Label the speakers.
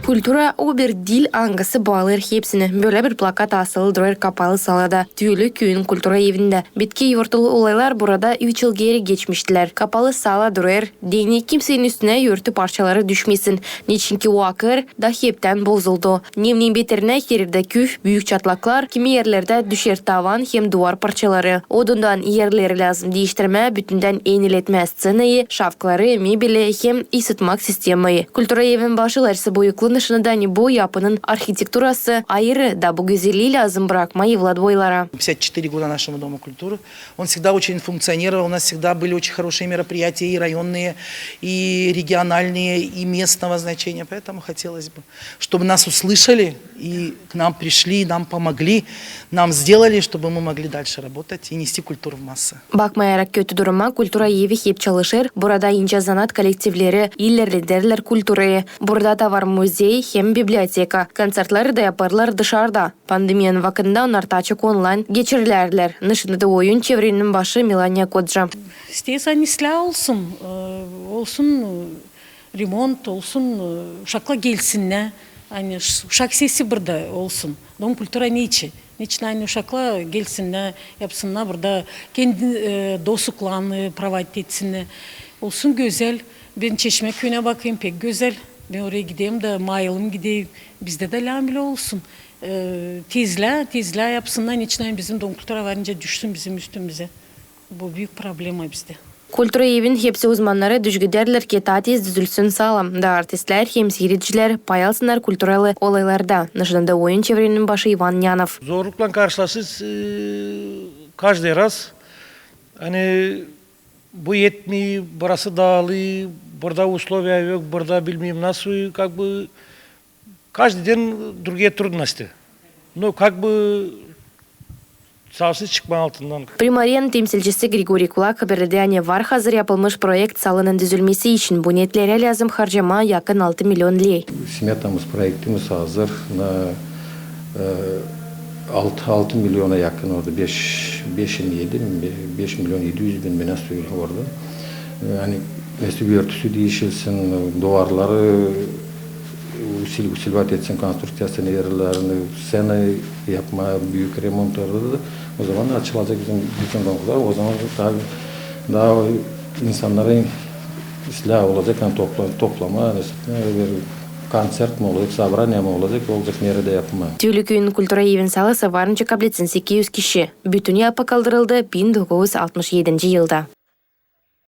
Speaker 1: Kultura o bir dil angası bağlar hepsini. Böyle bir plakat asılı durar kapalı salada. Tüylü köyün kultura evinde. Bitki yurtulu olaylar burada 3 yıl geri geçmiştiler. Kapalı sala durar. Dini kimsenin üstüne yurtu parçaları düşmesin. Niçinki o akır da hepten bozuldu. Nevnin beterine yerinde küf, büyük çatlaklar, kimi yerlerde düşer tavan hem duvar parçaları. Odundan yerleri lazım değiştirme, bütünden eğniletme scenayı, şafkları, mebeli hem ısıtmak sistemi. Kultura evin başılarsa boyuklu nişanıdan bu yapının arхитектурасы ayrı da bu güzelliği lazım bırakmayı Vlad boylara.
Speaker 2: 54 года нашему Дому культуры. Он всегда очень функционировал, у нас всегда были очень хорошие мероприятия, и районные, и региональные, и местного значения. Поэтому хотелось бы, чтобы нас услышали, и к нам пришли, нам помогли, нам сделали, чтобы мы могли дальше работать и нести культуру в массы.
Speaker 1: Bakmayarak kötü duruma kultura evi hep çalışır. Burada ince zanat kolektivleri ilerlederler kulturayı. Burada da var muzey hem biblioteka. Konsertleri de yaparlar dışarıda. Pandemiyanın vakında onlar açık online geçirirlerler. Nışında da oyun çevrenin başı Melania Kodja.
Speaker 3: İsteysen islah olsun. Olsun remont, olsun uşakla gelsinler. Hani uşak sesi burada olsun. Dom kultura niçin? Niçin aynı uşakla gelsinler, yapsınlar burada. Kendi dostluklarını provide etsinler. Olsun güzel. Ben Çeşme köyüne bakayım pek güzel. Ben oraya gideyim de mayılım gideyim. Bizde de lamile olsun. Tizle yapsınlar. Niçin bizim dom kultura varınca düşsün bizim üstümüze. Bu büyük problem bizde.
Speaker 1: Kultura evin hepsi uzmanları düzgüderler ki tatiz düzülsün sağlam. Da artistler hem seyirciler payalsınlar kulturalı olaylarda. Nışında oyun çevrenin başı Ivan Yanov.
Speaker 4: Zorlukla karşılaşırız каждый раз. Hani bu yetmiyor, burası dağılı, burada условия yok, burada bilmem nasıl, как бы каждый день другие трудности. Ну, как бы sağsı çıkma altından.
Speaker 1: Primariyenin temsilcisi Grigoriy Kulak haberde var hazır yapılmış projekt salının düzülmesi için bu niyetlere lazım harcama yakın 6 milyon lei.
Speaker 5: Smetamız projektimiz hazır. 6 milyona yakın orada 5 milyon 700 bin menasül orada. Yani mesleği örtüsü değişilsin, duvarları usilvat etsin, konstrüksiyasını yerlerini, sene yapma, büyük remontları da o zaman açılacak bizim bütün donkular. O zaman daha insanların ıslah olacak, yani toplama, konser mi olacak, sabranya mı olacak nerede yapma.
Speaker 1: Tüylü köyün kultura evin salısı varınca kabletsin 800 kişi. Bütün yapı kaldırıldı 1967 yılda.